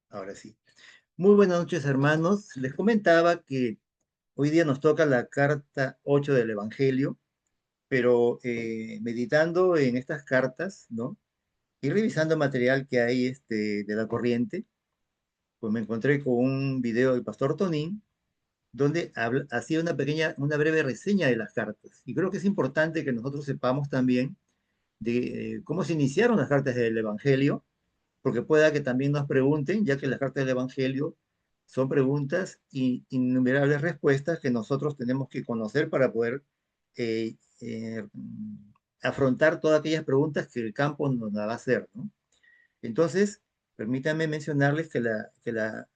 Ahora sí. Muy buenas noches, hermanos. Les comentaba que hoy día nos toca la carta 8 del Evangelio, pero meditando en estas cartas, ¿no? Y revisando material que hay de la corriente, pues me encontré con un video del pastor Tonín, donde hacía una breve reseña de las cartas. Y creo que es importante que nosotros sepamos también de cómo se iniciaron las cartas del Evangelio, porque pueda que también nos pregunten, ya que las cartas del Evangelio son preguntas y innumerables respuestas que nosotros tenemos que conocer para poder eh, eh, afrontar todas aquellas preguntas que el campo nos va a hacer, ¿no? Entonces, permítanme mencionarles que la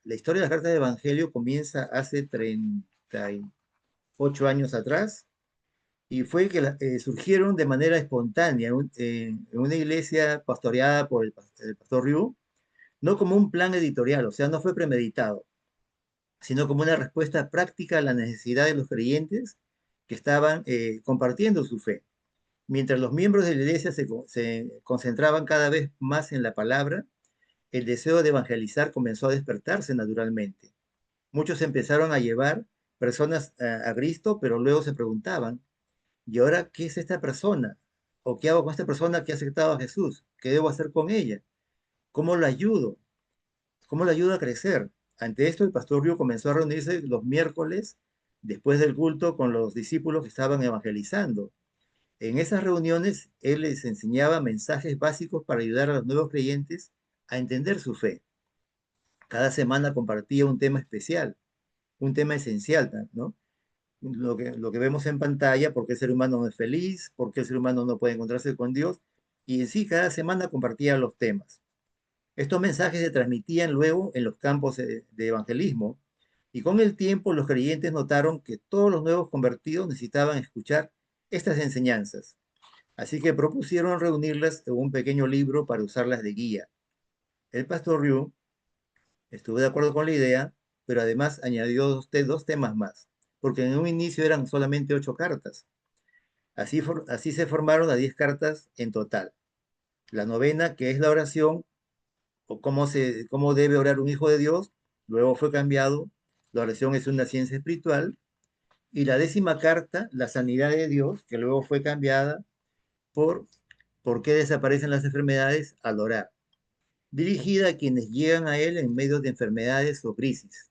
historia de las cartas del Evangelio comienza hace 38 años atrás, y fue que surgieron de manera espontánea en una iglesia pastoreada por el pastor Ryu, no como un plan editorial, o sea, no fue premeditado, sino como una respuesta práctica a la necesidad de los creyentes que estaban compartiendo su fe. Mientras los miembros de la iglesia se concentraban cada vez más en la palabra, el deseo de evangelizar comenzó a despertarse naturalmente. Muchos empezaron a llevar personas a Cristo, pero luego se preguntaban, ¿y ahora qué es esta persona? ¿O qué hago con esta persona que ha aceptado a Jesús? ¿Qué debo hacer con ella? ¿Cómo la ayudo? ¿Cómo le ayuda a crecer? Ante esto, el pastor Río comenzó a reunirse los miércoles después del culto con los discípulos que estaban evangelizando. En esas reuniones, él les enseñaba mensajes básicos para ayudar a los nuevos creyentes a entender su fe. Cada semana compartía un tema especial, un tema esencial, ¿no? Lo que vemos en pantalla, por qué el ser humano no es feliz, por qué el ser humano no puede encontrarse con Dios, y en sí cada semana compartía los temas. Estos mensajes se transmitían luego en los campos de evangelismo, y con el tiempo los creyentes notaron que todos los nuevos convertidos necesitaban escuchar estas enseñanzas. Así que propusieron reunirlas en un pequeño libro para usarlas de guía. El pastor Ryu estuvo de acuerdo con la idea, pero además añadió dos temas más, porque en un inicio eran solamente 8 cartas. Así se formaron las 10 cartas en total. La novena, que es la oración, o cómo debe orar un hijo de Dios, luego fue cambiado, la oración es una ciencia espiritual, y la 10ª carta, la sanidad de Dios, que luego fue cambiada por ¿por qué desaparecen las enfermedades al orar? Dirigida a quienes llegan a Él en medio de enfermedades o crisis.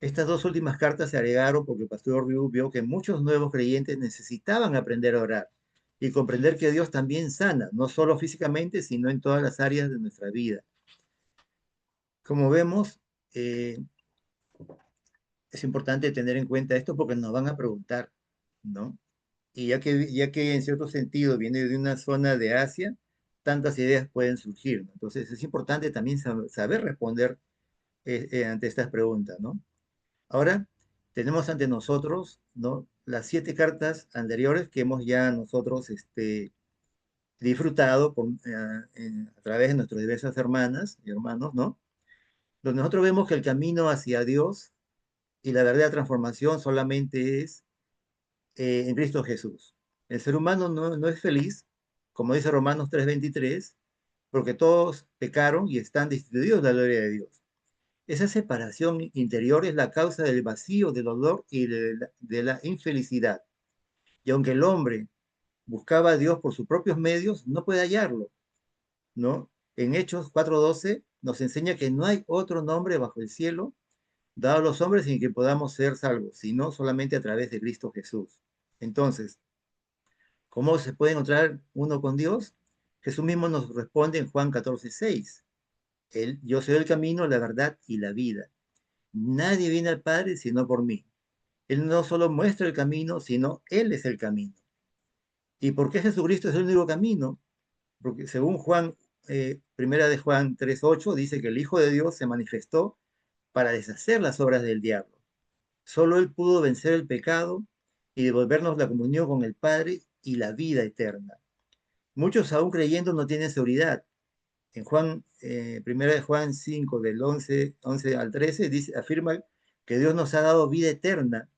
Estas dos últimas cartas se agregaron porque el pastor Ryu vio que muchos nuevos creyentes necesitaban aprender a orar y comprender que Dios también sana, no solo físicamente, sino en todas las áreas de nuestra vida. Como vemos, es importante tener en cuenta esto porque nos van a preguntar, ¿no? Y ya que en cierto sentido viene de una zona de Asia, tantas ideas pueden surgir, ¿no? Entonces es importante también saber responder ante estas preguntas, ¿no? Ahora tenemos ante nosotros, ¿no? Las 7 cartas anteriores que hemos ya nosotros disfrutado a través de nuestras diversas hermanas y hermanos, ¿no? Donde nosotros vemos que el camino hacia Dios y la verdadera transformación solamente es en Cristo Jesús. El ser humano no es feliz, como dice Romanos 3:23, porque todos pecaron y están destituidos de la gloria de Dios. Esa separación interior es la causa del vacío, del dolor y de la infelicidad. Y aunque el hombre buscaba a Dios por sus propios medios, no puede hallarlo, ¿no? En Hechos 4:12 nos enseña que no hay otro nombre bajo el cielo dado a los hombres en que podamos ser salvos, sino solamente a través de Cristo Jesús. Entonces, ¿cómo se puede encontrar uno con Dios? Jesús mismo nos responde en Juan 14:6. Yo soy el camino, la verdad y la vida. Nadie viene al Padre sino por mí. Él no solo muestra el camino, sino Él es el camino. ¿Y por qué Jesucristo es el único camino? Porque según primera de Juan 3:8, dice que el Hijo de Dios se manifestó para deshacer las obras del diablo. Solo Él pudo vencer el pecado y devolvernos la comunión con el Padre y la vida eterna. Muchos aún creyendo no tienen seguridad. En primera de Juan 5, del 11 al 13, afirma que Dios nos ha dado vida eterna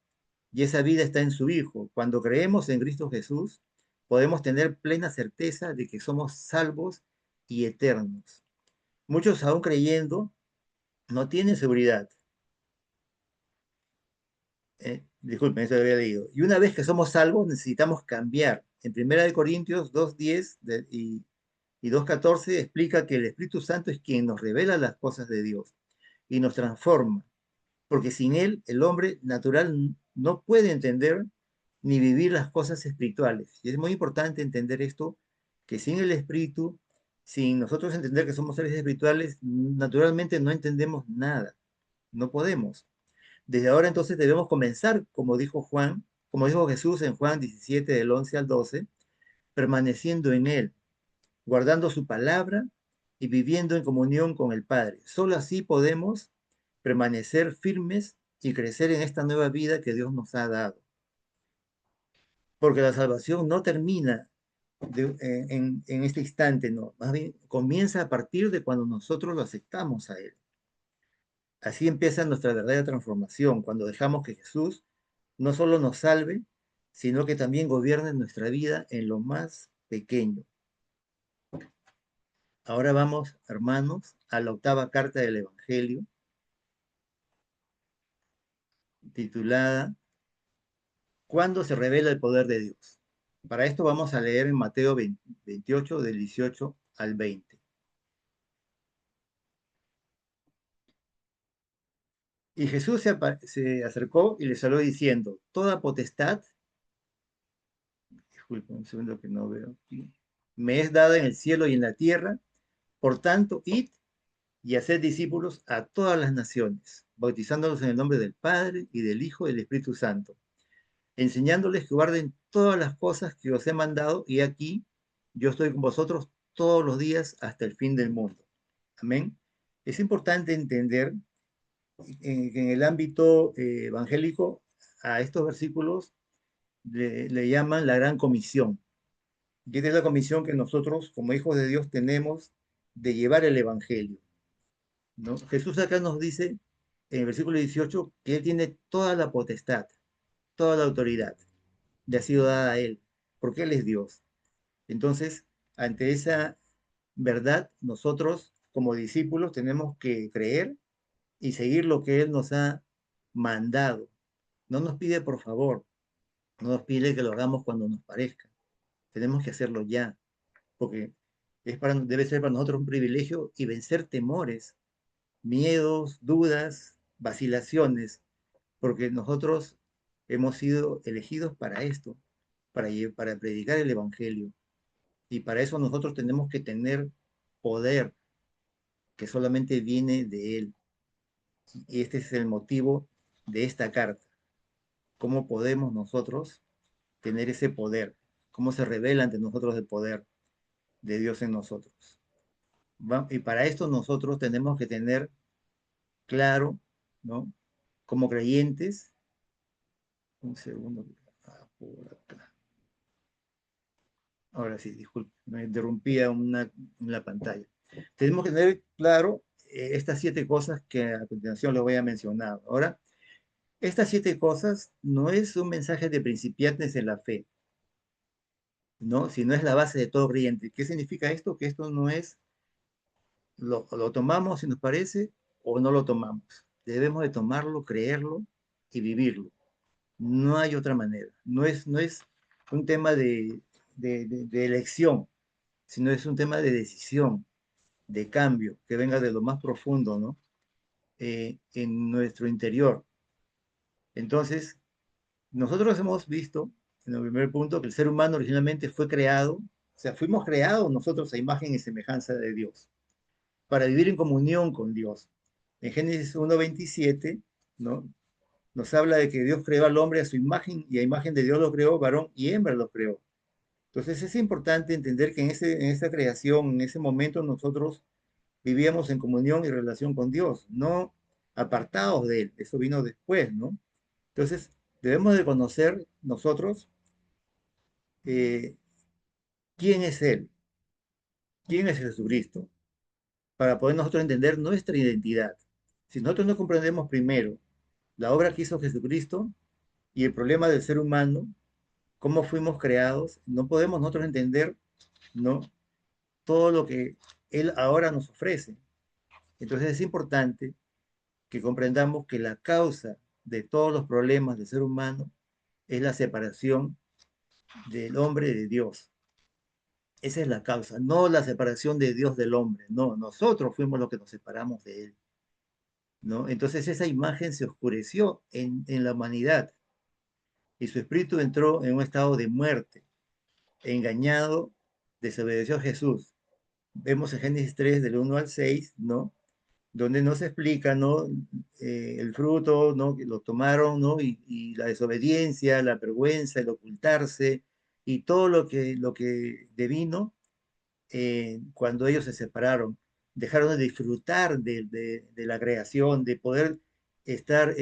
y esa vida está en su Hijo. Cuando creemos en Cristo Jesús, podemos tener plena certeza de que somos salvos y eternos. Muchos aún creyendo no tiene seguridad. Disculpen, eso lo había leído. Y una vez que somos salvos, necesitamos cambiar. En 1 Corintios 2:10 y 2:14 explica que el Espíritu Santo es quien nos revela las cosas de Dios y nos transforma, porque sin Él el hombre natural no puede entender ni vivir las cosas espirituales. Y es muy importante entender esto, que sin el Espíritu, sin nosotros entender que somos seres espirituales, naturalmente no entendemos nada, no podemos. Desde ahora entonces debemos comenzar, como dijo Juan, como dijo Jesús en Juan 17, del 11 al 12, permaneciendo en Él, guardando su palabra y viviendo en comunión con el Padre. Solo así podemos permanecer firmes y crecer en esta nueva vida que Dios nos ha dado. Porque la salvación no termina en este instante, no. Más bien comienza a partir de cuando nosotros lo aceptamos a Él. Así empieza nuestra verdadera transformación, cuando dejamos que Jesús no solo nos salve, sino que también gobierne nuestra vida en lo más pequeño. Ahora vamos, hermanos, a la octava carta del Evangelio, titulada ¿Cuándo se revela el poder de Dios? Para esto vamos a leer en Mateo 28, del 18 al 20. Y Jesús se acercó y les habló diciendo, toda potestad, disculpen un segundo que no veo aquí, me es dada en el cielo y en la tierra, por tanto, id y haced discípulos a todas las naciones, bautizándolos en el nombre del Padre y del Hijo y del Espíritu Santo, enseñándoles que guarden todas las cosas que os he mandado, y aquí yo estoy con vosotros todos los días hasta el fin del mundo. Amén. Es importante entender que en el ámbito evangélico a estos versículos le llaman la gran comisión. Y esta es la comisión que nosotros, como hijos de Dios, tenemos de llevar el evangelio, ¿no? Jesús acá nos dice en el versículo 18 que Él tiene toda la potestad, toda la autoridad, le ha sido dada a Él, porque Él es Dios. Entonces, ante esa verdad, nosotros como discípulos tenemos que creer y seguir lo que Él nos ha mandado. No nos pide por favor, no nos pide que lo hagamos cuando nos parezca. Tenemos que hacerlo ya, porque debe ser para nosotros un privilegio y vencer temores, miedos, dudas, vacilaciones, porque nosotros hemos sido elegidos para esto, para predicar el Evangelio. Y para eso nosotros tenemos que tener poder que solamente viene de Él. Y este es el motivo de esta carta. ¿Cómo podemos nosotros tener ese poder? ¿Cómo se revela ante nosotros el poder de Dios en nosotros? Y para esto nosotros tenemos que tener claro, ¿no? Como creyentes, un segundo, por acá. Ahora sí, disculpe, me interrumpía en la pantalla. Tenemos que tener claro estas 7 cosas que a continuación les voy a mencionar. Ahora, estas 7 cosas no es un mensaje de principiantes en la fe, ¿no? Sino es la base de todo creyente. ¿Qué significa esto? Que esto no es lo tomamos si nos parece o no lo tomamos. Debemos de tomarlo, creerlo y vivirlo. No hay otra manera. No es un tema de elección, sino es un tema de decisión, de cambio, que venga de lo más profundo, ¿no? En nuestro interior. Entonces, nosotros hemos visto, en el primer punto, que el ser humano originalmente fue creado, o sea, fuimos creados nosotros a imagen y semejanza de Dios, para vivir en comunión con Dios. En Génesis 1:27, ¿no? Nos habla de que Dios creó al hombre a su imagen y a imagen de Dios lo creó, varón y hembra lo creó. Entonces es importante entender que en esa creación, en ese momento, nosotros vivíamos en comunión y relación con Dios, no apartados de Él. Eso vino después, ¿no? Entonces debemos de conocer nosotros eh, quién es Él, quién es Jesucristo, para poder nosotros entender nuestra identidad. Si nosotros no comprendemos primero la obra que hizo Jesucristo y el problema del ser humano, cómo fuimos creados, no podemos nosotros entender, ¿no? Todo lo que Él ahora nos ofrece. Entonces es importante que comprendamos que la causa de todos los problemas del ser humano es la separación del hombre de Dios. Esa es la causa, no la separación de Dios del hombre, no, nosotros fuimos los que nos separamos de él, ¿no? Entonces esa imagen se oscureció en la humanidad y su espíritu entró en un estado de muerte, engañado, desobedeció a Jesús. Vemos en Génesis 3 del 1 al 6, ¿no? Donde nos explica, ¿no? El fruto, ¿no? Que lo tomaron, ¿no? Y la desobediencia, la vergüenza, el ocultarse y todo lo que devino cuando ellos se separaron, dejaron de disfrutar de la creación, de poder estar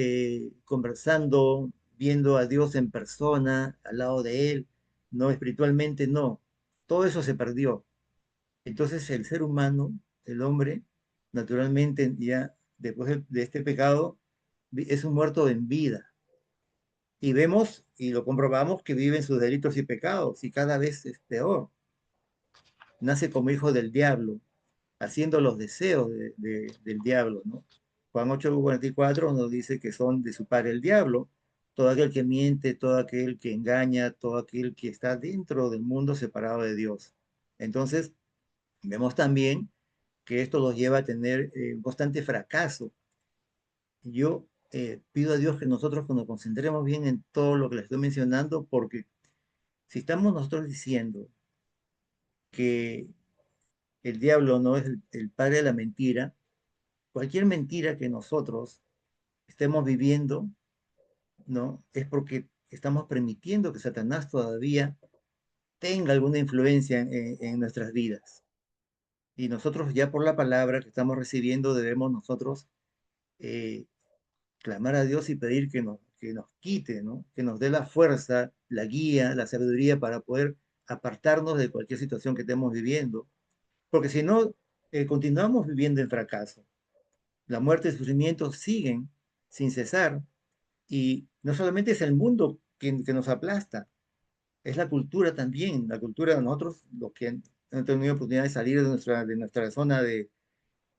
conversando, viendo a Dios en persona, al lado de Él, no espiritualmente, no. Todo eso se perdió. Entonces el ser humano, el hombre, naturalmente ya después de este pecado, es un muerto en vida. Y vemos y lo comprobamos que vive en sus delitos y pecados y cada vez es peor. Nace como hijo del diablo, haciendo los deseos del diablo, ¿no? Juan 8:44 nos dice que son de su padre el diablo, todo aquel que miente, todo aquel que engaña, todo aquel que está dentro del mundo separado de Dios. Entonces, vemos también que esto los lleva a tener un constante fracaso. Yo pido a Dios que nosotros nos concentremos bien en todo lo que les estoy mencionando, porque si estamos nosotros diciendo que el diablo no es el padre de la mentira, cualquier mentira que nosotros estemos viviendo, ¿no? Es porque estamos permitiendo que Satanás todavía tenga alguna influencia en nuestras vidas. Y nosotros ya por la palabra que estamos recibiendo debemos nosotros eh, clamar a Dios y pedir que nos quite, ¿no? Que nos dé la fuerza, la guía, la sabiduría para poder apartarnos de cualquier situación que estemos viviendo. Porque si no, continuamos viviendo en fracaso. La muerte y el sufrimiento siguen sin cesar. Y no solamente es el mundo que nos aplasta, es la cultura también, la cultura de nosotros, los que han tenido oportunidad de salir de nuestra zona de,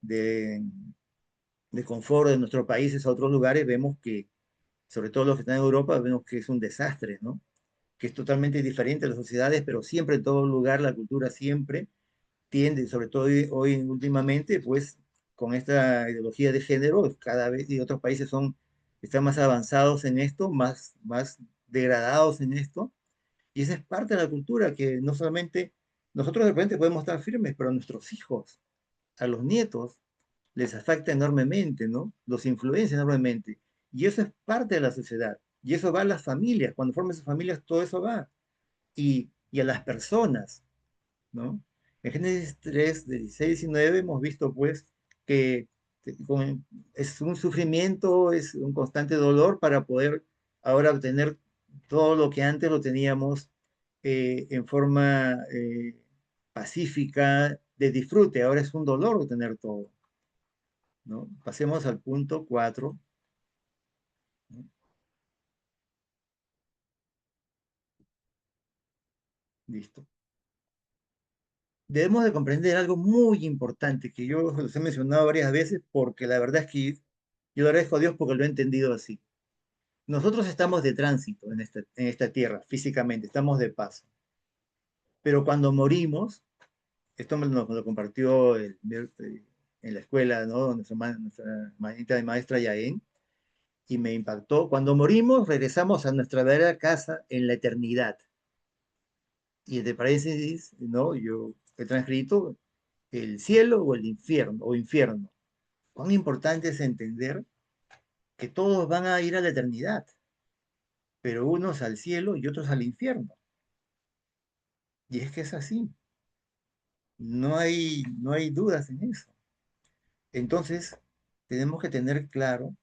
de confort de nuestros países a otros lugares, vemos que, sobre todo los que están en Europa, vemos que es un desastre, ¿no? Que es totalmente diferente a las sociedades, pero siempre en todo lugar la cultura siempre tiende, sobre todo hoy últimamente, pues con esta ideología de género, cada vez y otros países están más avanzados en esto, más degradados en esto, y esa es parte de la cultura que no solamente nosotros de repente podemos estar firmes, pero a nuestros hijos, a los nietos, les afecta enormemente, ¿no? Los influencia enormemente. Y eso es parte de la sociedad. Y eso va a las familias. Cuando forman sus familias, todo eso va. Y a las personas. ¿No? En Génesis 3, de 16 y 19 hemos visto pues que es un sufrimiento, es un constante dolor para poder ahora obtener todo lo que antes lo teníamos en forma pacífica, de disfrute, ahora es un dolor obtener todo, ¿no? Pasemos al punto 4, ¿no? Listo. Debemos de comprender algo muy importante que yo los he mencionado varias veces porque la verdad es que yo le agradezco a Dios porque lo he entendido así. Nosotros estamos de tránsito en esta tierra, físicamente, estamos de paso. Pero cuando morimos, esto me lo compartió en la escuela, ¿no? Nuestra manita de maestra Yaén, y me impactó. Cuando morimos, regresamos a nuestra verdadera casa en la eternidad. Y entre paréntesis, ¿no? Yo he transcrito el cielo o el infierno, o infierno. Cuán importante es entender que todos van a ir a la eternidad, pero unos al cielo y otros al infierno. Y es que es así. No hay dudas en eso. Entonces, tenemos que tener claro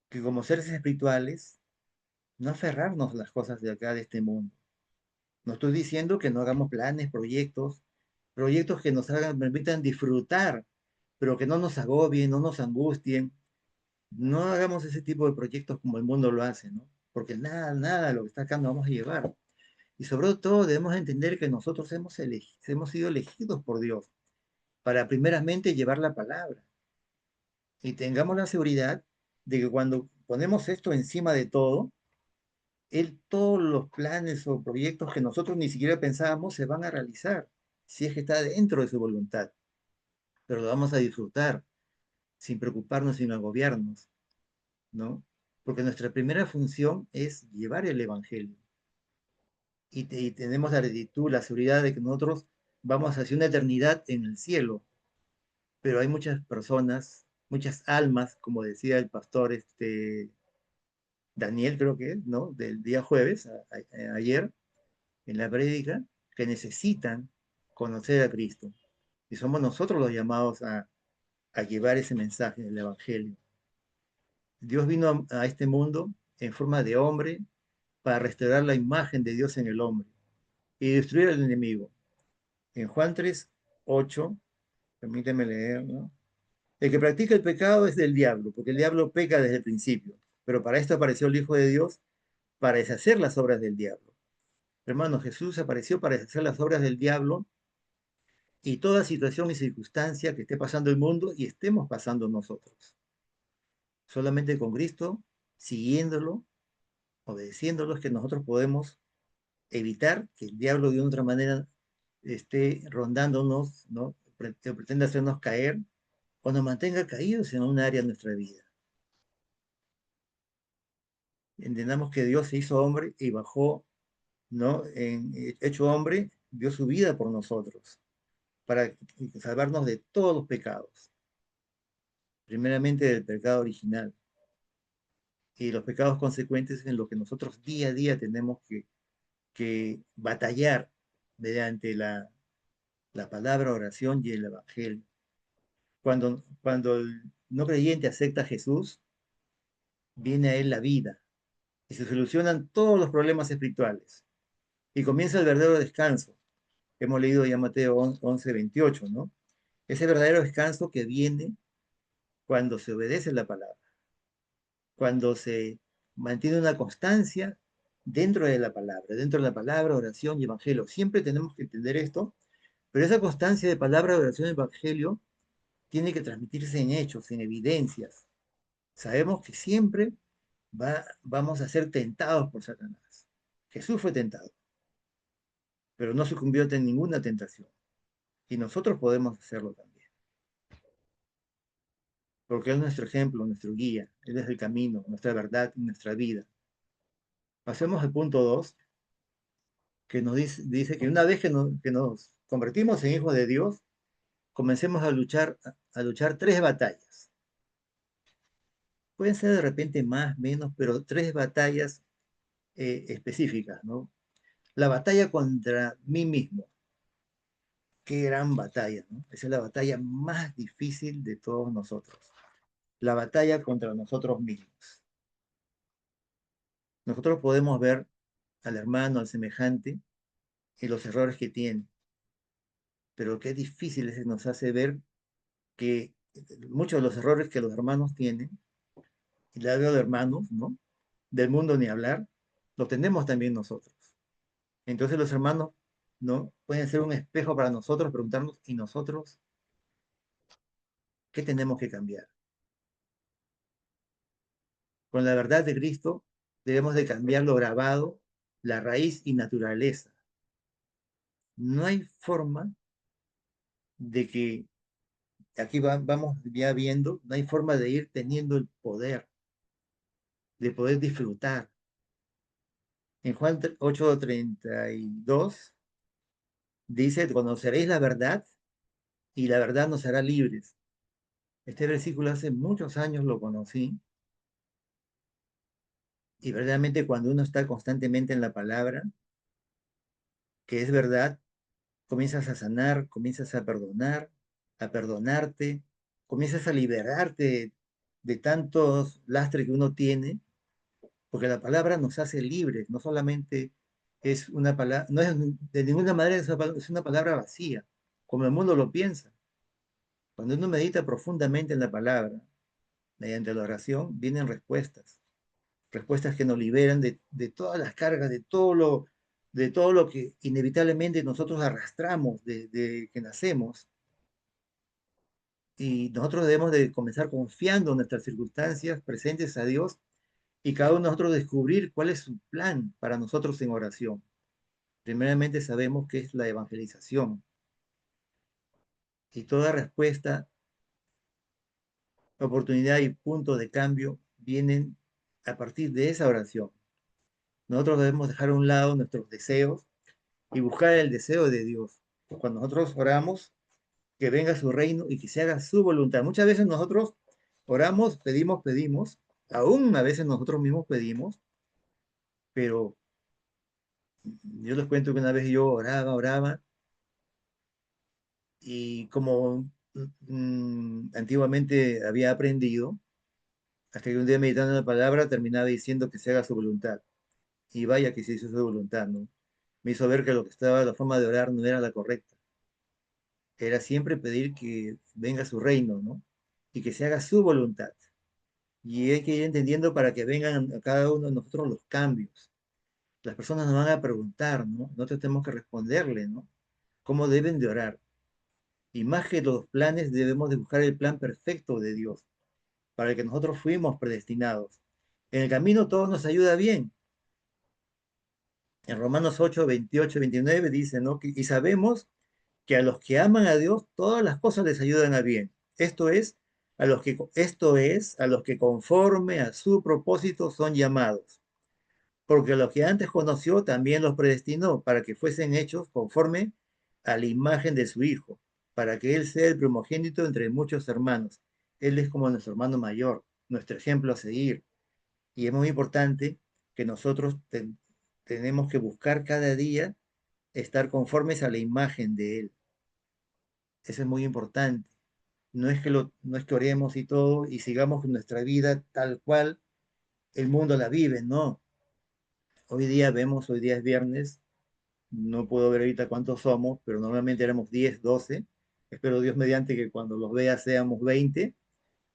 que como seres espirituales, no aferrarnos a las cosas de acá, de este mundo. No estoy diciendo que no hagamos planes, proyectos que nos hagan, permitan disfrutar, pero que no nos agobien, no nos angustien. No hagamos ese tipo de proyectos como el mundo lo hace, ¿no? Porque nada, lo que está acá nos vamos a llevar. Y sobre todo debemos entender que nosotros hemos sido elegidos por Dios para primeramente llevar la palabra. Y tengamos la seguridad de que cuando ponemos esto encima de todo, todos los planes o proyectos que nosotros ni siquiera pensábamos se van a realizar, si es que está dentro de su voluntad, pero lo vamos a disfrutar sin preocuparnos, sin agobiarnos, ¿no? Porque nuestra primera función es llevar el Evangelio y tenemos la gratitud, la seguridad de que nosotros vamos hacia una eternidad en el cielo, pero hay muchas personas, muchas almas, como decía el pastor Daniel, creo que es, ¿no? Del día jueves, ayer, en la prédica, que necesitan conocer a Cristo. Y somos nosotros los llamados a llevar ese mensaje del Evangelio. Dios vino a este mundo en forma de hombre para restaurar la imagen de Dios en el hombre y destruir al enemigo. En Juan 3:8, permíteme leer, ¿no? El que practica el pecado es del diablo, porque el diablo peca desde el principio. Pero para esto apareció el Hijo de Dios, para deshacer las obras del diablo. Hermano, Jesús apareció para deshacer las obras del diablo y toda situación y circunstancia que esté pasando el mundo y estemos pasando nosotros. Solamente con Cristo, siguiéndolo, obedeciéndolo, es que nosotros podemos evitar que el diablo de otra manera esté rondándonos, ¿no? Que pretenda hacernos caer o nos mantenga caídos en un área de nuestra vida. Entendamos que Dios se hizo hombre y bajó, ¿no? Hecho hombre, dio su vida por nosotros, para salvarnos de todos los pecados. Primeramente del pecado original y los pecados consecuentes en los que nosotros día a día tenemos que batallar mediante la palabra, oración y el evangelio. Cuando el no creyente acepta a Jesús, viene a él la vida y se solucionan todos los problemas espirituales y comienza el verdadero descanso. Hemos leído ya Mateo 11:28, ¿no? Ese verdadero descanso que viene cuando se obedece la palabra, cuando se mantiene una constancia dentro de la palabra, oración y evangelio. Siempre tenemos que entender esto, pero esa constancia de palabra, oración y evangelio tiene que transmitirse en hechos, en evidencias. Sabemos que siempre vamos a ser tentados por Satanás. Jesús fue tentado, pero no sucumbió ante ninguna tentación. Y nosotros podemos hacerlo también, porque Él es nuestro ejemplo, nuestro guía. Él es el camino, nuestra verdad y nuestra vida. Pasemos al punto 2, que nos dice que una vez que nos convertimos en hijos de Dios, comencemos a luchar tres batallas. Pueden ser de repente más, menos, pero tres batallas específicas, ¿no? La batalla contra mí mismo. Qué gran batalla, ¿no? Esa es la batalla más difícil de todos nosotros. La batalla contra nosotros mismos. Nosotros podemos ver al hermano, al semejante, y los errores que tiene, pero qué difícil es, nos hace ver que muchos de los errores que los hermanos tienen, y la de hermanos, ¿no? Del mundo ni hablar, lo tenemos también nosotros. Entonces los hermanos, ¿no? Pueden ser un espejo para nosotros, preguntarnos, ¿y nosotros qué tenemos que cambiar? Con la verdad de Cristo debemos de cambiar lo grabado, la raíz y naturaleza. No hay forma de que, aquí vamos ya viendo, no hay forma de ir teniendo el poder, de poder disfrutar. En Juan 8:32 dice, conoceréis la verdad y la verdad nos hará libres. Este versículo hace muchos años lo conocí y verdaderamente cuando uno está constantemente en la palabra, que es verdad, comienzas a sanar, comienzas a perdonarte, comienzas a liberarte de tantos lastres que uno tiene, porque la palabra nos hace libres, no solamente es una palabra, no es de ninguna manera es una palabra vacía, como el mundo lo piensa. Cuando uno medita profundamente en la palabra, mediante la oración, vienen respuestas, respuestas que nos liberan de todas las cargas, de todo lo que inevitablemente nosotros arrastramos desde que nacemos Y nosotros debemos de comenzar confiando en nuestras circunstancias presentes a Dios y cada uno de nosotros descubrir cuál es su plan para nosotros en oración. Primeramente sabemos que es la evangelización y toda respuesta, oportunidad y punto de cambio vienen a partir de esa oración. Nosotros debemos dejar a un lado nuestros deseos y buscar el deseo de Dios. Cuando nosotros oramos, que venga su reino y que se haga su voluntad. Muchas veces nosotros oramos, pedimos, aún a veces nosotros mismos pedimos, pero yo les cuento que una vez yo oraba, y como antiguamente había aprendido, hasta que un día meditando en la palabra terminaba diciendo que se haga su voluntad. Y vaya que se hizo su voluntad, ¿no? Me hizo ver que lo que estaba, la forma de orar no era la correcta. Era siempre pedir que venga su reino, ¿no? Y que se haga su voluntad. Y hay que ir entendiendo para que vengan a cada uno de nosotros los cambios. Las personas nos van a preguntar, ¿no? Nosotros tenemos que responderle, ¿no? ¿Cómo deben de orar? Y más que los planes, debemos de buscar el plan perfecto de Dios, para el que nosotros fuimos predestinados. En el camino todo nos ayuda bien. En Romanos 8, 28, 29 dice, ¿no? Y sabemos que a los que aman a Dios, todas las cosas les ayudan a bien. A los que conforme a su propósito son llamados. Porque a los que antes conoció también los predestinó para que fuesen hechos conforme a la imagen de su Hijo, para que Él sea el primogénito entre muchos hermanos. Él es como nuestro hermano mayor, nuestro ejemplo a seguir. Y es muy importante que nosotros tenemos que buscar cada día estar conformes a la imagen de Él. Eso es muy importante. No es que oremos y todo y sigamos nuestra vida tal cual el mundo la vive, no. Hoy día es viernes, no puedo ver ahorita cuántos somos, pero normalmente éramos 10, 12. Espero Dios mediante que cuando los vea seamos 20.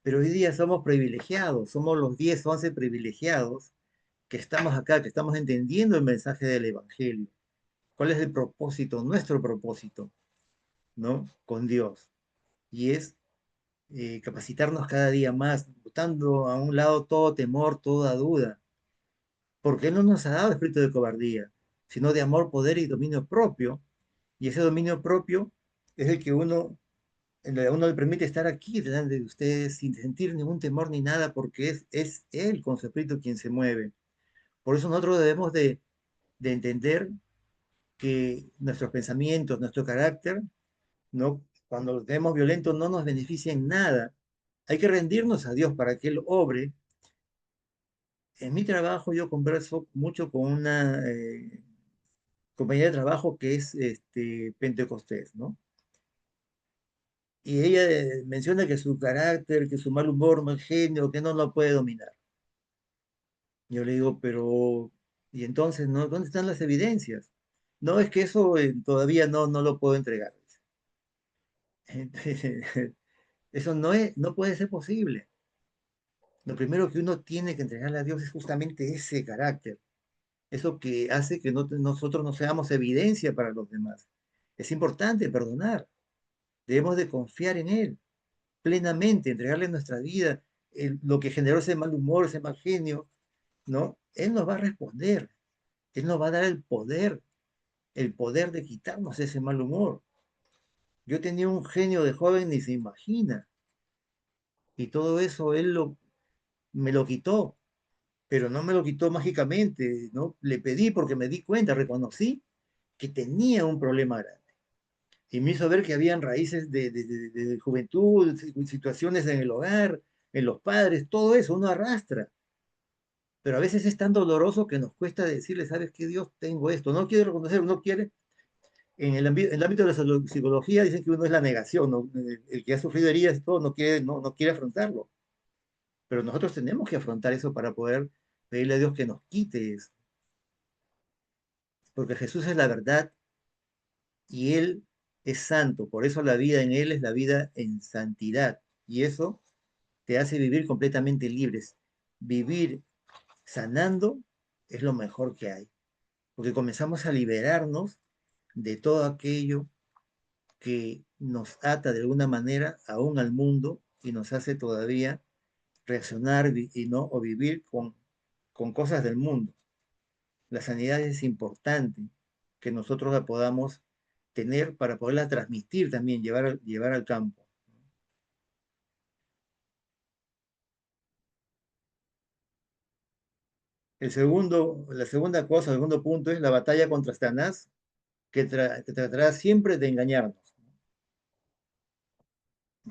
Pero hoy día somos privilegiados, somos los 10, 11 privilegiados que estamos acá, que estamos entendiendo el mensaje del Evangelio. ¿Cuál es el propósito, nuestro propósito, ¿no? Con Dios. Y es capacitarnos cada día más, botando a un lado todo temor, toda duda, porque Él no nos ha dado espíritu de cobardía, sino de amor, poder y dominio propio. Y ese dominio propio es el que a uno le permite estar aquí delante de ustedes sin sentir ningún temor ni nada, porque es Él con su espíritu quien se mueve. Por eso nosotros debemos de entender que nuestros pensamientos, nuestro carácter, ¿no? Cuando los vemos violentos no nos beneficia en nada. Hay que rendirnos a Dios para que Él obre. En mi trabajo yo converso mucho con una compañera de trabajo que es pentecostés, ¿no? Y ella menciona que su carácter, que su mal humor, mal genio, que no lo puede dominar. Yo le digo, pero, ¿y entonces, no? ¿Dónde están las evidencias? No, es que eso todavía no lo puedo entregar. Eso no puede ser posible. Lo primero que uno tiene que entregarle a Dios es justamente ese carácter, eso que hace que nosotros no seamos evidencia para los demás. Es importante perdonar, debemos de confiar en Él plenamente, entregarle nuestra vida, lo que generó ese mal humor, ese mal genio, ¿no? Él nos va a responder, Él nos va a dar el poder de quitarnos ese mal humor. Yo tenía un genio de joven, ni se imagina, y todo eso me lo quitó, pero no me lo quitó mágicamente, ¿no? Le pedí porque me di cuenta, reconocí que tenía un problema grande. Y me hizo ver que habían raíces de juventud, situaciones en el hogar, en los padres, todo eso uno arrastra. Pero a veces es tan doloroso que nos cuesta decirle, ¿sabes qué, Dios? Tengo esto. No quiere reconocer, uno quiere. En el ámbito de la psicología dicen que uno es la negación, ¿no? El que ha sufrido heridas y todo no quiere afrontarlo. Pero nosotros tenemos que afrontar eso para poder pedirle a Dios que nos quite eso. Porque Jesús es la verdad y Él es santo. Por eso la vida en Él es la vida en santidad. Y eso te hace vivir completamente libres. Vivir sanando es lo mejor que hay. Porque comenzamos a liberarnos de todo aquello que nos ata de alguna manera aún al mundo y nos hace todavía reaccionar y no o vivir con cosas del mundo. La sanidad es importante que nosotros la podamos tener para poderla transmitir también, llevar al campo. La segunda cosa, el segundo punto es la batalla contra Satanás, que tratará siempre de engañarnos.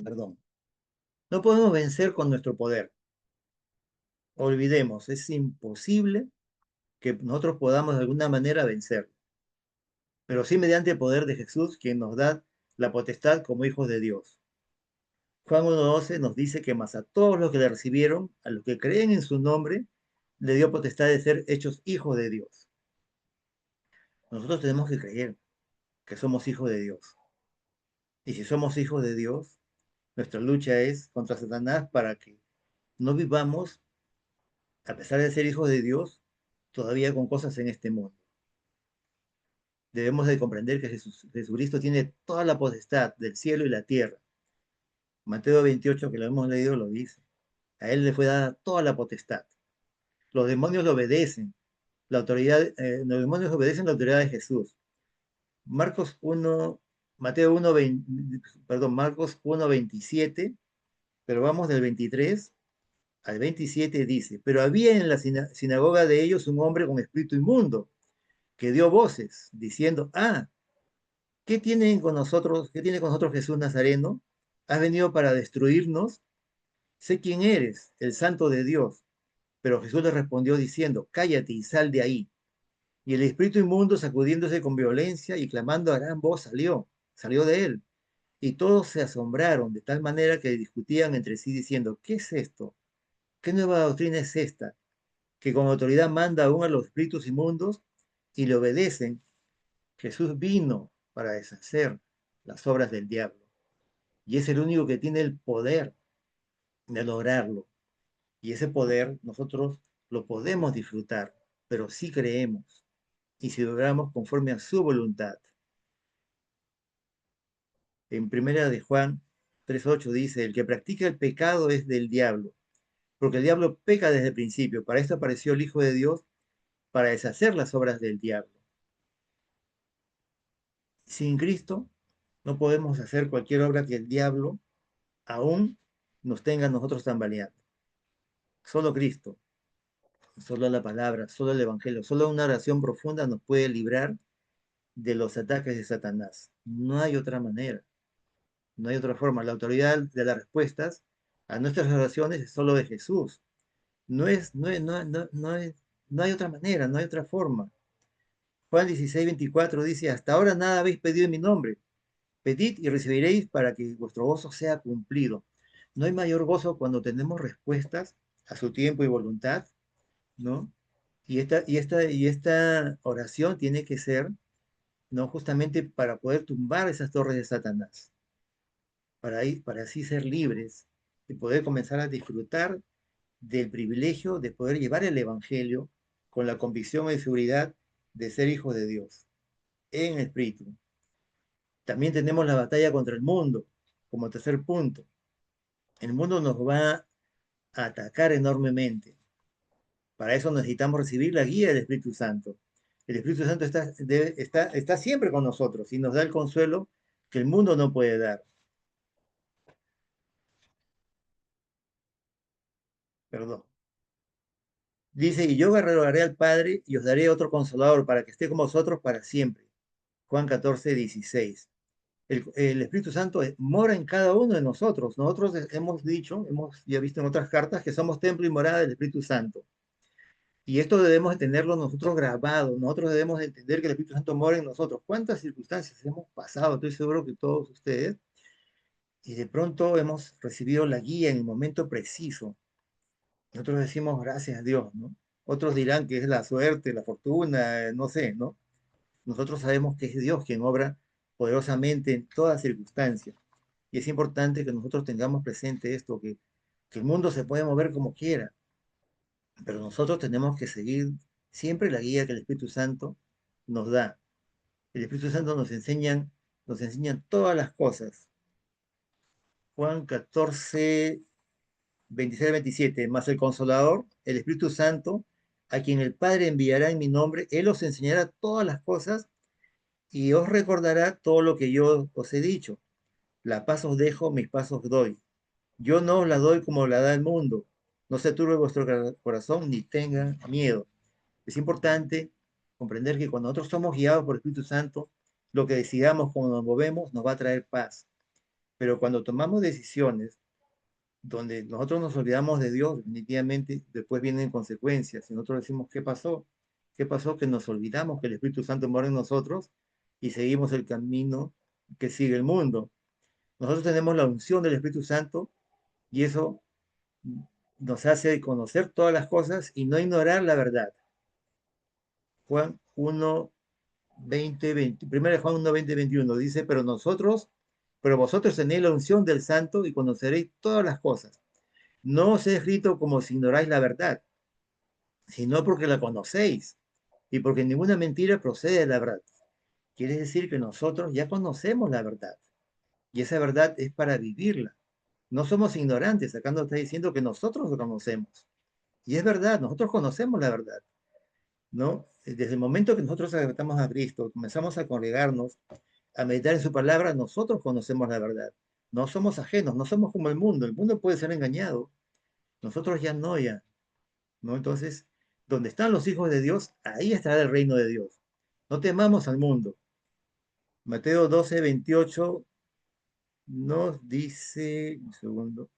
Perdón. No podemos vencer con nuestro poder. Olvidemos, es imposible que nosotros podamos de alguna manera vencer, pero sí mediante el poder de Jesús, quien nos da la potestad como hijos de Dios. Juan 1:12 nos dice que más a todos los que le recibieron, a los que creen en su nombre, le dio potestad de ser hechos hijos de Dios. Nosotros tenemos que creer que somos hijos de Dios. Y si somos hijos de Dios, nuestra lucha es contra Satanás para que no vivamos, a pesar de ser hijos de Dios, todavía con cosas en este mundo. Debemos de comprender que Jesucristo tiene toda la potestad del cielo y la tierra. Mateo 28, que lo hemos leído, lo dice. A él le fue dada toda la potestad. Los demonios le obedecen. Los demonios obedecen la autoridad de Jesús. Marcos 1, Mateo 1, 20, perdón, Marcos 1:27, pero vamos del 23 al 27 dice, pero había en la sinagoga de ellos un hombre con espíritu inmundo que dio voces diciendo, ¿qué tienen con nosotros? ¿Qué tiene con nosotros Jesús Nazareno? ¿Has venido para destruirnos? Sé quién eres, el santo de Dios. Pero Jesús le respondió diciendo, cállate y sal de ahí. Y el espíritu inmundo, sacudiéndose con violencia y clamando a gran voz, salió de él. Y todos se asombraron de tal manera que discutían entre sí diciendo, ¿qué es esto? ¿Qué nueva doctrina es esta? Que con autoridad manda aún a los espíritus inmundos y le obedecen. Jesús vino para deshacer las obras del diablo. Y es el único que tiene el poder de lograrlo. Y ese poder nosotros lo podemos disfrutar, pero si creemos y si logramos conforme a su voluntad. En primera de Juan 3:8 dice, el que practica el pecado es del diablo, porque el diablo peca desde el principio. Para esto apareció el Hijo de Dios, para deshacer las obras del diablo. Sin Cristo no podemos hacer cualquier obra que el diablo aún nos tenga a nosotros tambaleando. Solo Cristo, solo la palabra, solo el Evangelio, solo una oración profunda nos puede librar de los ataques de Satanás. No hay otra manera, no hay otra forma. La autoridad de las respuestas a nuestras oraciones es solo de Jesús. No hay otra manera, no hay otra forma. Juan 16:24 dice, hasta ahora nada habéis pedido en mi nombre. Pedid y recibiréis para que vuestro gozo sea cumplido. No hay mayor gozo cuando tenemos respuestas a su tiempo y voluntad, ¿no? Y esta oración tiene que ser, ¿no? Justamente para poder tumbar esas torres de Satanás, para así ser libres y poder comenzar a disfrutar del privilegio de poder llevar el Evangelio con la convicción y seguridad de ser hijos de Dios en espíritu. También tenemos la batalla contra el mundo como tercer punto. El mundo nos va a atacar enormemente. Para eso necesitamos recibir la guía del Espíritu Santo. El Espíritu Santo está siempre con nosotros y nos da el consuelo que el mundo no puede dar. Perdón. Dice, y yo rogaré al Padre y os daré otro consolador para que esté con vosotros para siempre. Juan 14:16. El Espíritu Santo mora en cada uno de nosotros. Nosotros hemos dicho, hemos ya visto en otras cartas, que somos templo y morada del Espíritu Santo. Y esto debemos de tenerlo nosotros grabado. Nosotros debemos de entender que el Espíritu Santo mora en nosotros. ¿Cuántas circunstancias hemos pasado? Estoy seguro que todos ustedes. Y de pronto hemos recibido la guía en el momento preciso. Nosotros decimos gracias a Dios, ¿no? Otros dirán que es la suerte, la fortuna, no sé, ¿no? Nosotros sabemos que es Dios quien obra poderosamente en todas circunstancias. Y es importante que nosotros tengamos presente esto, que el mundo se puede mover como quiera, pero nosotros tenemos que seguir siempre la guía que el Espíritu Santo nos da. El Espíritu Santo nos enseña nos enseña todas las cosas. Juan 14, 26 27, más el Consolador, el Espíritu Santo, a quien el Padre enviará en mi nombre, Él os enseñará todas las cosas y os recordará todo lo que yo os he dicho. La paz os dejo, mis paz os doy. Yo no os la doy como la da el mundo. No se turbe vuestro corazón ni tengan miedo. Es importante comprender que cuando nosotros somos guiados por el Espíritu Santo, lo que decidamos cuando nos movemos nos va a traer paz. Pero cuando tomamos decisiones donde nosotros nos olvidamos de Dios, definitivamente después vienen consecuencias. Y nosotros decimos, ¿qué pasó? ¿Qué pasó? Que nos olvidamos que el Espíritu Santo mora en nosotros y seguimos el camino que sigue el mundo. Nosotros tenemos la unción del Espíritu Santo y eso nos hace conocer todas las cosas y no ignorar la verdad. Juan 1, 20, 20, 1 Juan 1, 20, 21 dice, pero vosotros tenéis la unción del Santo y conoceréis todas las cosas. No os he escrito como si ignoráis la verdad, sino porque la conocéis y porque ninguna mentira procede de la verdad. Quiere decir que nosotros ya conocemos la verdad y esa verdad es para vivirla. No somos ignorantes, acá nos está diciendo que nosotros lo conocemos. Y es verdad, nosotros conocemos la verdad, ¿no? Desde el momento que nosotros aceptamos a Cristo, comenzamos a congregarnos, a meditar en su palabra, nosotros conocemos la verdad. No somos ajenos, no somos como el mundo puede ser engañado, nosotros ya no, ya, ¿no? Entonces, donde están los hijos de Dios, ahí estará el reino de Dios. No temamos al mundo. Mateo 12, 28 nos dice, un segundo,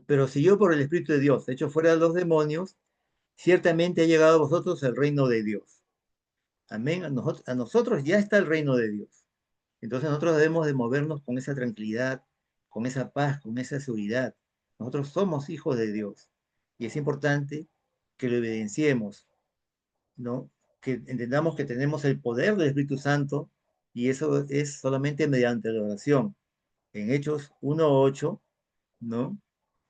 pero si yo por el Espíritu de Dios echo fuera a los demonios, ciertamente ha llegado a vosotros el reino de Dios. Amén. A nosotros ya está el reino de Dios. Entonces nosotros debemos de movernos con esa tranquilidad, con esa paz, con esa seguridad. Nosotros somos hijos de Dios. Y es importante que lo evidenciemos, ¿no? Que entendamos que tenemos el poder del Espíritu Santo y eso es solamente mediante la oración. En Hechos 1:8, ¿no?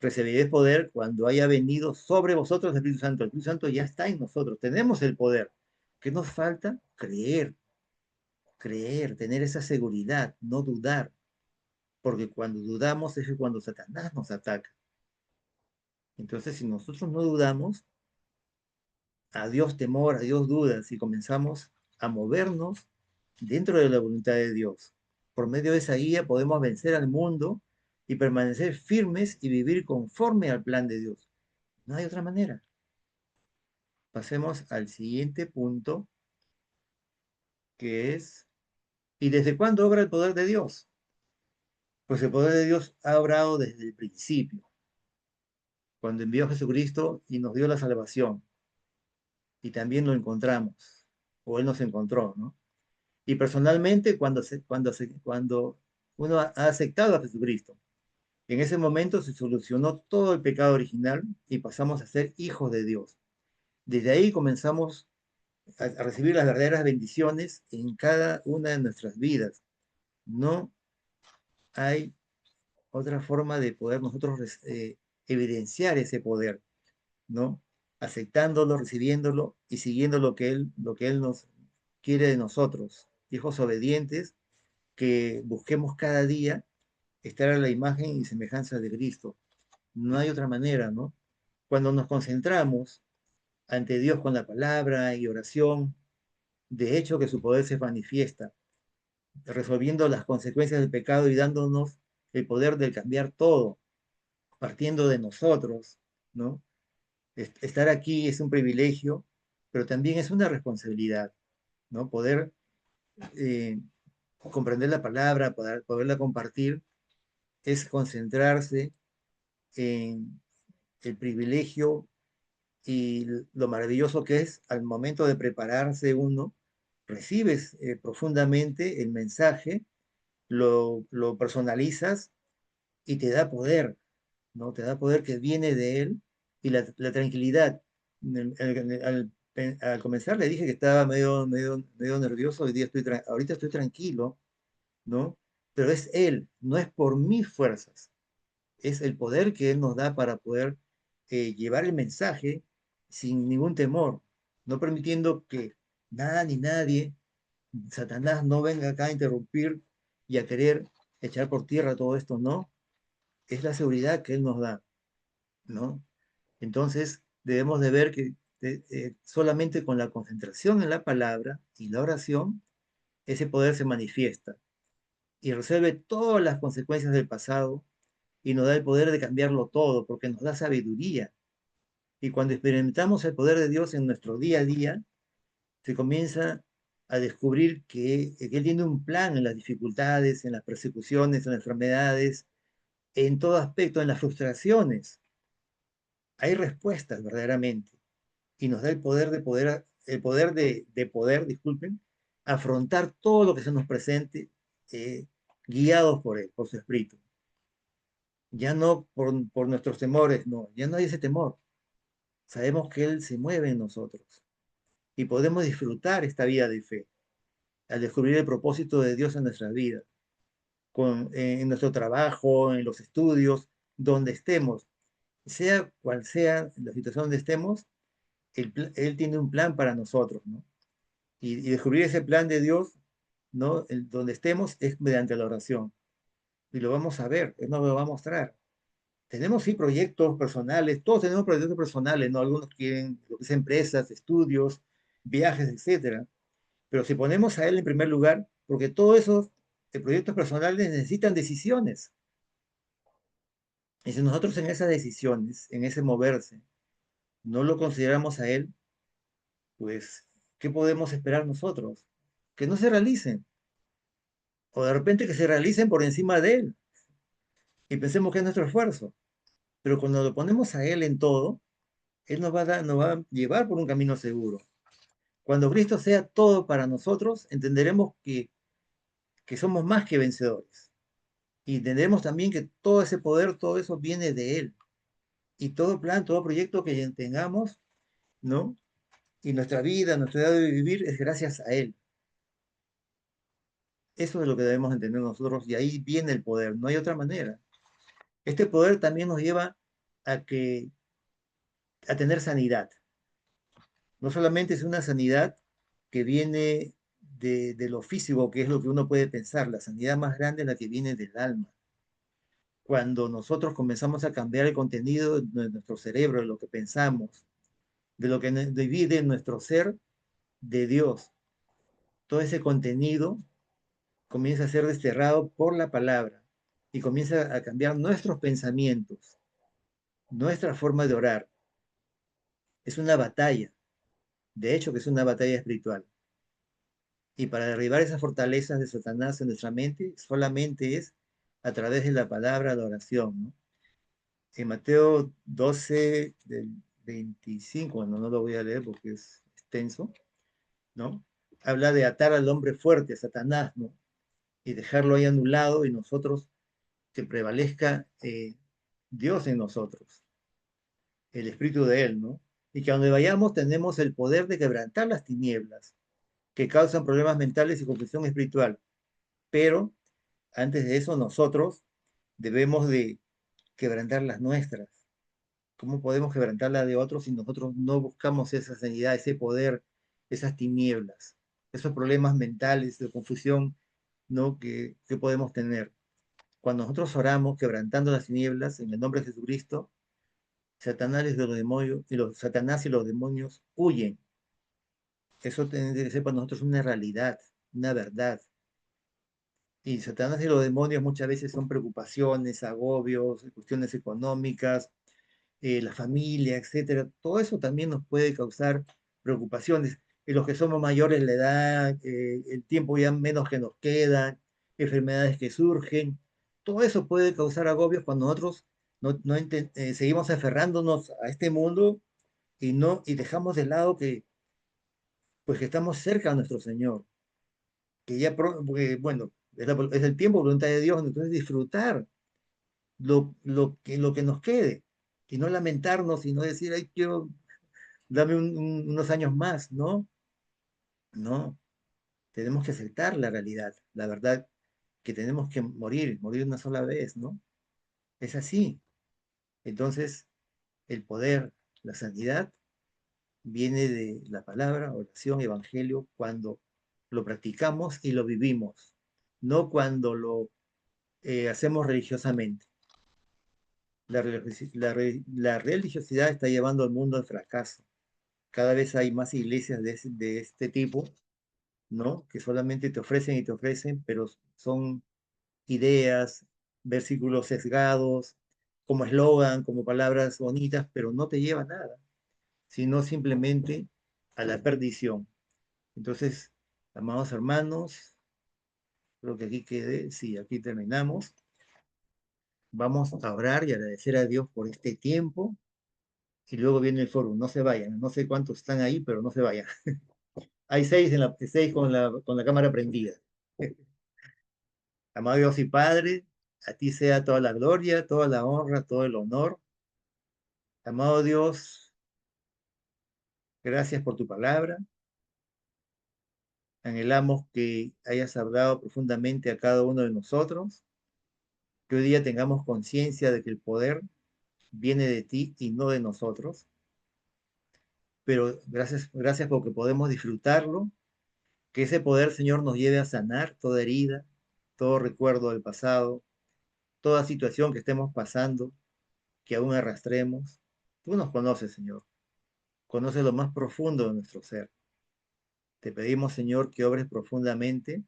Recibiréis poder cuando haya venido sobre vosotros el Espíritu Santo. El Espíritu Santo ya está en nosotros, tenemos el poder. ¿Qué nos falta? Creer, creer, tener esa seguridad, no dudar, porque cuando dudamos es cuando Satanás nos ataca. Entonces, si nosotros no dudamos, a Dios temor, a Dios dudas, y comenzamos a movernos dentro de la voluntad de Dios. Por medio de esa guía podemos vencer al mundo y permanecer firmes y vivir conforme al plan de Dios. No hay otra manera. Pasemos al siguiente punto, que es, ¿y desde cuándo obra el poder de Dios? Pues el poder de Dios ha obrado desde el principio, cuando envió a Jesucristo y nos dio la salvación, y también lo encontramos, o Él nos encontró, ¿no? Y personalmente, cuando uno ha aceptado a Jesucristo, en ese momento se solucionó todo el pecado original y pasamos a ser hijos de Dios. Desde ahí comenzamos a recibir las verdaderas bendiciones en cada una de nuestras vidas. No hay otra forma de poder nosotros evidenciar ese poder, ¿no? Aceptándolo, recibiéndolo y siguiendo lo que Él nos quiere de nosotros, hijos obedientes, que busquemos cada día estar a la imagen y semejanza de Cristo. No hay otra manera, ¿no? Cuando nos concentramos ante Dios con la palabra y oración, de hecho que su poder se manifiesta, resolviendo las consecuencias del pecado y dándonos el poder de cambiar todo, partiendo de nosotros, ¿no? Estar aquí es un privilegio, pero también es una responsabilidad, ¿no? Poder comprender la palabra, poderla compartir, es concentrarse en el privilegio y lo maravilloso que es al momento de prepararse uno, recibes profundamente el mensaje, lo personalizas y te da poder, ¿no? Te da poder que viene de él y la tranquilidad. Al comenzar le dije que estaba medio nervioso, ahorita estoy tranquilo, ¿no? Pero es él, no es por mis fuerzas, es el poder que él nos da para poder llevar el mensaje sin ningún temor, no permitiendo que nada ni nadie Satanás no venga acá a interrumpir y a querer echar por tierra todo esto, no. Es la seguridad que Él nos da, ¿no? Entonces, debemos de ver que solamente con la concentración en la palabra y la oración, ese poder se manifiesta y resuelve todas las consecuencias del pasado y nos da el poder de cambiarlo todo, porque nos da sabiduría. Y cuando experimentamos el poder de Dios en nuestro día a día, se comienza a descubrir que Él tiene un plan en las dificultades, en las persecuciones, en las enfermedades, en todo aspecto, en las frustraciones. Hay respuestas verdaderamente y nos da el poder de poder, disculpen, afrontar todo lo que se nos presente, eh, guiados por Él, por su Espíritu. Ya no por nuestros temores, no, ya no hay ese temor. Sabemos que Él se mueve en nosotros y podemos disfrutar esta vida de fe al descubrir el propósito de Dios en nuestra vida, en nuestro trabajo, en los estudios, donde estemos, sea cual sea la situación donde estemos, Él tiene un plan para nosotros, ¿no? Y descubrir ese plan de Dios, ¿no? Donde estemos es mediante la oración. Y lo vamos a ver, Él nos lo va a mostrar. Tenemos sí proyectos personales, todos tenemos proyectos personales, ¿no? Algunos quieren lo que es empresas, estudios, viajes, etcétera. Pero si ponemos a Él en primer lugar, porque todos esos proyectos personales necesitan decisiones. Y si nosotros en esas decisiones, en ese moverse, no lo consideramos a Él, pues, ¿qué podemos esperar nosotros? Que no se realicen. O de repente que se realicen por encima de Él y pensemos que es nuestro esfuerzo. Pero cuando lo ponemos a Él en todo, Él nos va a llevar por un camino seguro. Cuando Cristo sea todo para nosotros, entenderemos que somos más que vencedores. Y entenderemos también que todo ese poder, todo eso viene de Él. Y todo plan, todo proyecto que tengamos, ¿no? Y nuestra vida, nuestra edad de vivir es gracias a Él. Eso es lo que debemos entender nosotros y ahí viene el poder, no hay otra manera. Este poder también nos lleva a a tener sanidad. No solamente es una sanidad que viene de lo físico, que es lo que uno puede pensar, la sanidad más grande es la que viene del alma. Cuando nosotros comenzamos a cambiar el contenido de nuestro cerebro, de lo que pensamos, de lo que divide nuestro ser de Dios, todo ese contenido comienza a ser desterrado por la palabra y comienza a cambiar nuestros pensamientos, nuestra forma de orar. Es una batalla, de hecho que es una batalla espiritual. Y para derribar esas fortalezas de Satanás en nuestra mente, solamente es a través de la palabra, la oración, ¿no? En Mateo 12, del 25, bueno, no lo voy a leer porque es extenso, ¿no? Habla de atar al hombre fuerte, a Satanás, ¿no? Y dejarlo ahí anulado y nosotros, que prevalezca Dios en nosotros, el Espíritu de Él, ¿no? Y que a donde vayamos tenemos el poder de quebrantar las tinieblas que causan problemas mentales y confusión espiritual. Pero antes de eso, nosotros debemos de quebrantar las nuestras. ¿Cómo podemos quebrantar la de otros si nosotros no buscamos esa sanidad, ese poder, esas tinieblas, esos problemas mentales de confusión, ¿no? Que podemos tener? Cuando nosotros oramos quebrantando las tinieblas en el nombre de Jesucristo, Satanás y los demonios, Satanás y los demonios huyen. Eso tiene que ser para nosotros una realidad, una verdad. Y Satanás y los demonios muchas veces son preocupaciones, agobios, cuestiones económicas, la familia, etcétera. Todo eso también nos puede causar preocupaciones. Y los que somos mayores, la edad, el tiempo ya menos que nos queda, enfermedades que surgen, todo eso puede causar agobios cuando nosotros seguimos aferrándonos a este mundo y no y dejamos de lado pues que estamos cerca de nuestro Señor, que ya porque, bueno, es el tiempo, voluntad de Dios, entonces disfrutar lo que nos quede y no lamentarnos y no decir, ay, quiero, dame unos años más, ¿no? No, tenemos que aceptar la verdad que tenemos que morir una sola vez, ¿no? Es así. Entonces, el poder, la santidad, viene de la palabra, oración, evangelio, cuando lo practicamos y lo vivimos, no cuando lo hacemos religiosamente. La religiosidad está llevando al mundo al fracaso. Cada vez hay más iglesias de este tipo, ¿no? Que solamente te ofrecen y te ofrecen, pero son ideas, versículos sesgados, como eslogan, como palabras bonitas, pero no te lleva a nada, sino simplemente a la perdición. Entonces, amados hermanos, creo que aquí quede, sí, aquí terminamos. Vamos a orar y agradecer a Dios por este tiempo y luego viene el foro. No se vayan, no sé cuántos están ahí, pero no se vayan. Hay seis con la cámara prendida. Amado Dios y Padre, a ti sea toda la gloria, toda la honra, todo el honor. Amado Dios, gracias por tu palabra. Anhelamos que hayas hablado profundamente a cada uno de nosotros, que hoy día tengamos conciencia de que el poder viene de ti y no de nosotros, pero gracias porque podemos disfrutarlo, que ese poder, Señor, nos lleve a sanar toda herida, todo recuerdo del pasado, toda situación que estemos pasando, que aún arrastremos. Tú nos conoces, Señor, conoces lo más profundo de nuestro ser. Te pedimos, Señor, que obres profundamente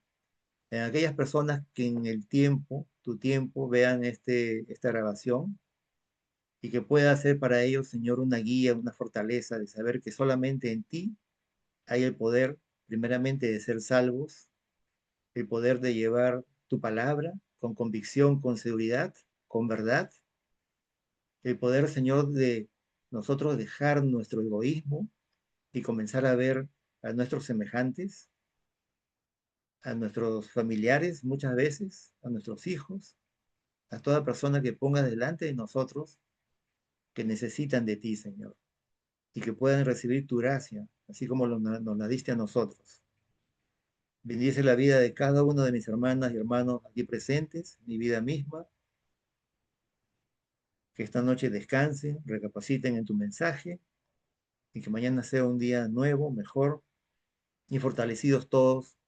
en aquellas personas que en el tiempo, tu tiempo, vean esta grabación y que pueda ser para ellos, Señor, una guía, una fortaleza de saber que solamente en ti hay el poder, primeramente, de ser salvos, el poder de llevar tu palabra con convicción, con seguridad, con verdad, el poder, Señor, de nosotros dejar nuestro egoísmo y comenzar a ver a nuestros semejantes, a nuestros familiares muchas veces, a nuestros hijos, a toda persona que ponga delante de nosotros que necesitan de ti, Señor, y que puedan recibir tu gracia, así como nos la diste a nosotros. Bendice la vida de cada uno de mis hermanas y hermanos aquí presentes, mi vida misma, que esta noche descansen, recapaciten en tu mensaje y que mañana sea un día nuevo, mejor y fortalecidos todos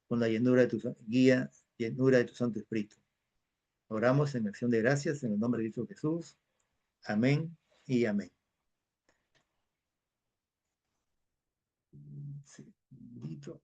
con la llenura de tu guía, llenura de tu Santo Espíritu. Oramos en acción de gracias en el nombre de Cristo Jesús. Amén y amén. Sí, bendito.